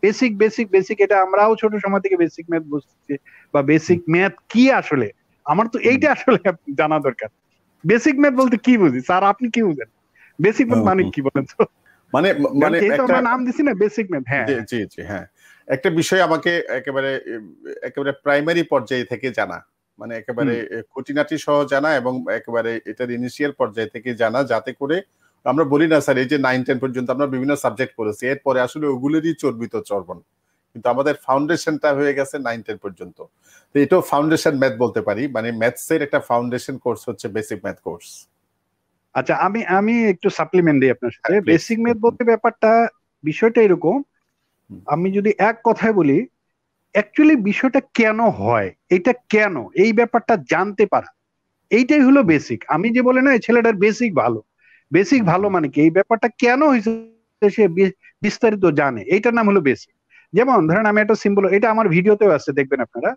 Basic basic basic, এটা আমরাও ছোট সময় থেকে বেসিক ম্যাথ বুঝতেছি, বা বেসিক ম্যাথ কি আসলে, আমার তো এইটা আসলে জানা দরকার। বেসিক ম্যাথ বলতে কি বুঝি স্যার, আপনি কি বুঝেন? বেসিক ম্যাথ মানে কি বলেন তো? মানে মানে একটা আমরা নাম দিছি না বেসিক ম্যাথ। হ্যাঁ জি জি হ্যাঁ, একটা বিষয় আমাকে একেবারে একেবারে প্রাইমারি পর্যায়ে থেকে জানা, মানে একেবারে খুঁটিনাটি সহ জানা, এবং একেবারে এটার ইনিশিয়াল পর্যায়ে থেকে জানা, যাতে করে আমরা বলি না স্যার এই যে 9-10 পর্যন্ত আমরা বিভিন্ন সাবজেক্ট পড়েছি, এরপরে আসলে ওগুলোরই চর্বিত চর্বণ, কিন্তু আমাদের ফাউন্ডেশনটা হয়ে গেছে 9-10 পর্যন্ত। তো এটাও ফাউন্ডেশন ম্যাথ বলতে পারি, মানে ম্যাথসের একটা ফাউন্ডেশন কোর্স হচ্ছে বেসিক ম্যাথ কোর্স। আচ্ছা, আমি একটু সাপ্লিমেন্ট দিই আপনার সাথে। বেসিক ম্যাথ বলতে ব্যাপারটা, বিষয়টা এরকম, আমি যদি এক কথায় বলি, অ্যাকচুয়ালি বিষয়টা কেন হয়, এটা কেন, এই ব্যাপারটা জানতে পারা, এইটাই হলো বেসিক। আমি যে বলে না এই ছেলেটার বেসিক ভালো, বেসিক ভালো মানে কি, এই ব্যাপারটা কেন হয়েছে সে বিস্তারিত জানে, এইটার নাম হলো বেসিক। যেমন ধরেন আমি একটা সিম্বল, এটা আমার ভিডিওতেও আছে, দেখবেন আপনারা।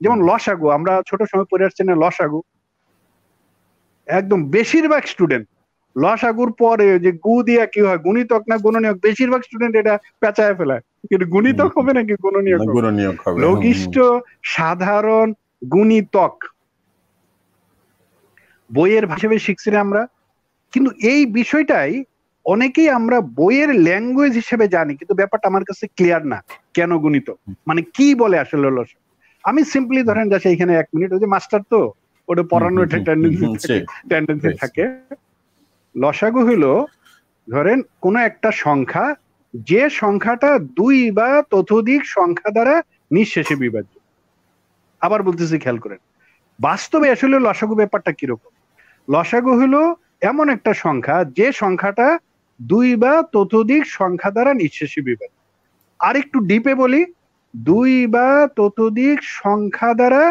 যেমন লসাগু, আমরা ছোট সময় পড়ে আসছি না লসাগু, একদম বেশিরভাগ স্টুডেন্ট লসাগুর পরে যে গু দিয়া কি হয়, গুণিতক না গুণনীয়ক, বেশিরভাগ স্টুডেন্ট এটা পেঁচায় ফেলায়, কিন্তু গুণিতক হবে নাকি গুণনীয়ক হবে। লঘিষ্ঠ সাধারণ গুণিতক বইয়ের হিসেবে শিখছি আমরা, কিন্তু এই বিষয়টাই অনেকেই আমরা বইয়ের ল্যাঙ্গুয়েজ হিসেবে জানি, কিন্তু ব্যাপারটা আমার কাছে ক্লিয়ার না, কেন গুণিতক মানে কি বলে আসলে লসাগু। আমি সিম্পলি ধরেন যাচ্ছে এখানে 1 মিনিট, ওই যে মাস্টার তো ওটা পড়ানোর একটা টেন্ডেন্সি থাকে। লসাগু হইলো ধরেন কোন একটা সংখ্যা, যে সংখ্যাটা 2 বা ততোধিক সংখ্যা দ্বারা নিঃশেষে বিভাজ্য। আবার বলতেছি, খেয়াল করেন, বাস্তবে আসলে লসাগু ব্যাপারটা কিরকম। লসাগু হলো এমন একটা সংখ্যা, যে সংখ্যাটা 2 বা ততোধিক সংখ্যা দ্বারা নিঃশেষে বিভাজ্য। আর একটু ডিপে বলি, 2 বা ততোধিক সংখ্যা দ্বারা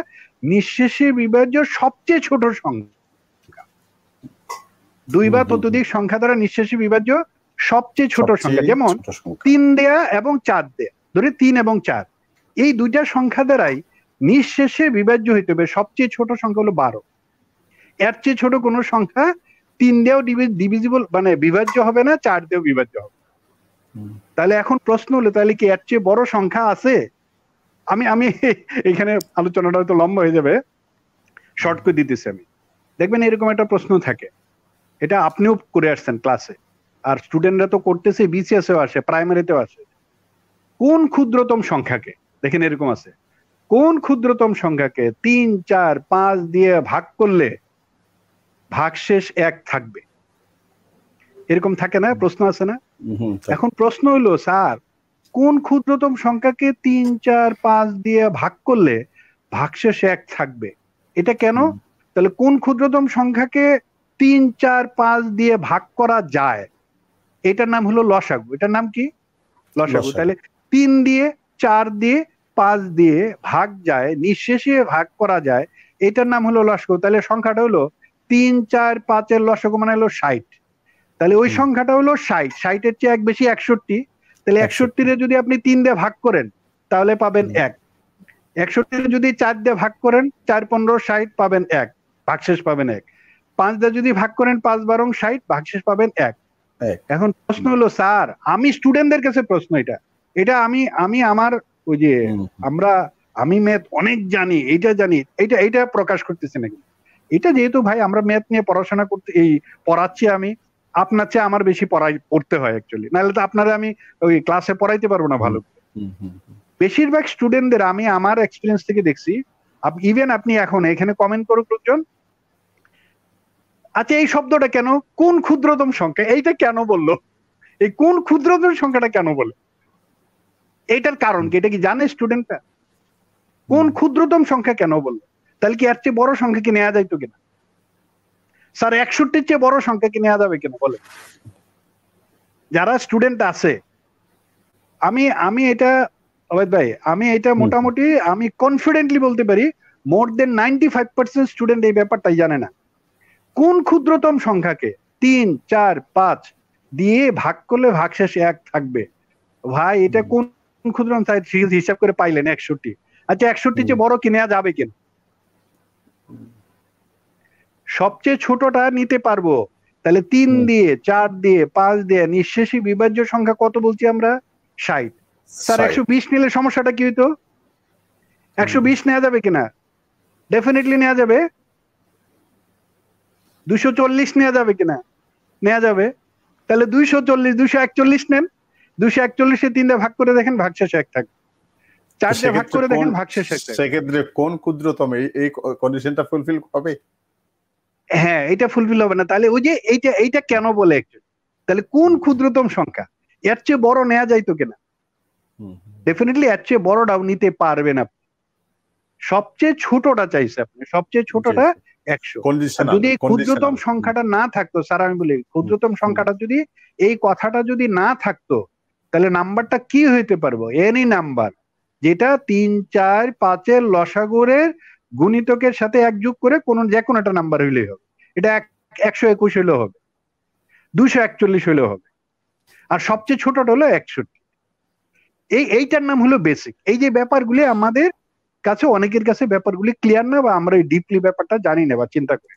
নিঃশেষে বিভাজ্য সবচেয়ে ছোট সংখ্যা। 2 বা ততোধিক সংখ্যা দ্বারা নিঃশেষে বিভাজ্য সবচেয়ে ছোট সংখ্যা, যেমন 3 দেয়া এবং 4 দেয়া, ধরে 3 এবং 4, এই দুইটা সংখ্যা দ্বারাই নিঃশেষে বিভাজ্য হইতে হবে সবচেয়ে ছোট সংখ্যা হলো 12। এর চেয়ে ছোট কোন সংখ্যা 3 দিয়েও ডিভিজিবল মানে বিভাজ্য হবে না, 4 দিয়েও বিভাজ্য হবে। তাহলে এখন প্রশ্ন হলো, তাহলে কি এর চেয়ে বড় সংখ্যা আছে? আমি এখানে আলোচনাটা হয়তো লম্বা হয়ে যাবে, শর্ট করে দিতেছি আমি। দেখবেন এরকম একটা প্রশ্ন থাকে, এটা আপনিও করে আসছেন ক্লাসে, আর স্টুডেন্টরা তো করতেছে, বিসিএসেও আসে, প্রাইমারিতেও আসে। কোন ক্ষুদ্রতম সংখ্যাকে, দেখেন এরকম আছে, কোন ক্ষুদ্রতম সংখ্যাকে 3, 4, 5 দিয়ে ভাগ করলে ভাগশেষ 1 থাকবে? এরকম থাকে না, প্রশ্ন আছে না? এখন প্রশ্ন হলো, স্যার কোন ক্ষুদ্রতম সংখ্যাকে 3, 4, 5 দিয়ে ভাগ করলে ভাগশেষ 1 থাকবে, এটা কেন? তাহলে কোন ক্ষুদ্রতম সংখ্যাকে 3, 4, 5 দিয়ে ভাগ করা যায়, এটার নাম হলো লসাগু। এটার নাম কি? লসাগু। তাহলে 3 দিয়ে, 4 দিয়ে, 5 দিয়ে ভাগ যায়, নিঃশেষে ভাগ করা যায়, এটার নাম হলো লসাগু। তাহলে সংখ্যাটা হলো 3, 4, 5 এর লসাগু মানে হলো 60। তাহলে ওই সংখ্যাটা হলো 60, 60 এর চেয়ে 1 বেশি 61। তাহলে 61 রে যদি আপনি 3 দিয়ে ভাগ করেন তাহলে পাবেন 1। 61 রে যদি 4 দিয়ে ভাগ করেন, 4 15 60 পাবেন 1, ভাগশেষ পাবেন 1। 5 দিয়ে যদি ভাগ করেন 5 12 60, ভাগশেষ পাবেন 1। এখন প্রশ্ন হলো, স্যার আমি স্টুডেন্টদের কাছে প্রশ্ন, এটা আমি আমার ওই যে আমি ম্যাথ অনেক জানি, এইটা জানি, এইটা প্রকাশ করতেছি নাকি? এটা যেহেতু ভাই আমরা ম্যাথ নিয়ে পড়াশোনা করতে পড়াচ্ছি, আমি আপনার চেয়ে আমার বেশি পড়তে হয় অ্যাকচুয়ালি, নাহলে তো আপনারা আমি ওই ক্লাসে পড়াইতে পারবো না ভালো। বেশিরভাগ স্টুডেন্টদের আমি আমার এক্সপিরিয়েন্স থেকে দেখছি, ইভেন আপনি এখন এখানে কমেন্ট করুক লোকজন, আচ্ছা এই শব্দটা কেন, কোন ক্ষুদ্রতম সংখ্যা, এইটা কেন বললো, এই কোন ক্ষুদ্রতম সংখ্যাটা কেন বলে, এইটার কারণ কি, এটা কি জানে স্টুডেন্টরা? কোন ক্ষুদ্রতম সংখ্যা কেন বললো? তাহলে কি এর চেয়ে বড় সংখ্যা কি নেওয়া যাইতো কিনা? স্যার 61-র চেয়ে বড় সংখ্যা কি নেওয়া যাবে কিনা বলে? যারা স্টুডেন্ট আছে, আমি এটা অবেদ ভাই, আমি এটা মোটামুটি আমি কনফিডেন্টলি বলতে পারি, মোর দেন 95% স্টুডেন্ট এই ব্যাপারটাই জানে না। কোন ক্ষুদ্রতম সংখ্যাকে 3, 4, 5 দিয়ে ভাগ করলে ভাগশেষ 1 থাকবে? ভাই এটা কোন ক্ষুদ্রতম হিসাব করে পাইলেন 61। আচ্ছা 61 চেয়ে বড় কি নেওয়া যাবে কিনা? সবচেয়ে ছোটটা নিতে পারবো। তাহলে 3 দিয়ে, 4 দিয়ে, 5 দিয়ে নিঃশেষী বিভাজ্য সংখ্যা কত বলছি আমরা? 60। স্যার 120 নিলে সমস্যাটা কি হইতো? 120 নেওয়া যাবে কিনা? ডেফিনেটলি নেওয়া যাবে। 240 নেওয়া যাবে কিনা? নেওয়া যাবে। তাহলে 240, 241 নেন। 241 এ 3 দিয়ে ভাগ করে দেখেন, ভাগশেষ 1 থাকবে। 4 দিয়ে ভাগ করে দেখেন, ভাগশেষ 1 থাকবে। সেক্ষেত্রে কোন ক্ষুদ্রতম এই কন্ডিশনটা ফুলফিল হবে? হ্যাঁ, এটা ফুলফিল হবে না। তাহলে ওই যে এইটা কেন বলে একটু, তাহলে কোন ক্ষুদ্রতম সংখ্যা? এর চেয়ে বড় নেওয়া যাইতো কিনা? ডেফিনেটলি এর চেয়ে বড়টাও নিতে পারবেন আপনি। সবচেয়ে ছোটটা চাইছে আপনি, সবচেয়ে ছোটটা 100। যদি এই ক্ষুদ্রতম সংখ্যাটা না থাকতো, স্যার আমি বলি ক্ষুদ্রতম সংখ্যাটা যদি, এই কথাটা যদি না থাকতো, তাহলে নাম্বারটা কি হইতে পারবো? এনি নাম্বার যেটা 3, 4, 5 লসাগুরের গুণিতকের সাথে 1 যোগ করে যে কোনো একটা নাম্বার হইলেই হবে। এটা 121 হইলেও হবে, 241 হইলেও হবে, আর সবচেয়ে ছোটটা হলো 61। এইটার নাম হলো বেসিক। এই যে ব্যাপারগুলি আমাদের কাছে, অনেকের কাছে ব্যাপারগুলি ক্লিয়ার না, বা আমরা এই ডিপলি ব্যাপারটা জানি না বা চিন্তা করি।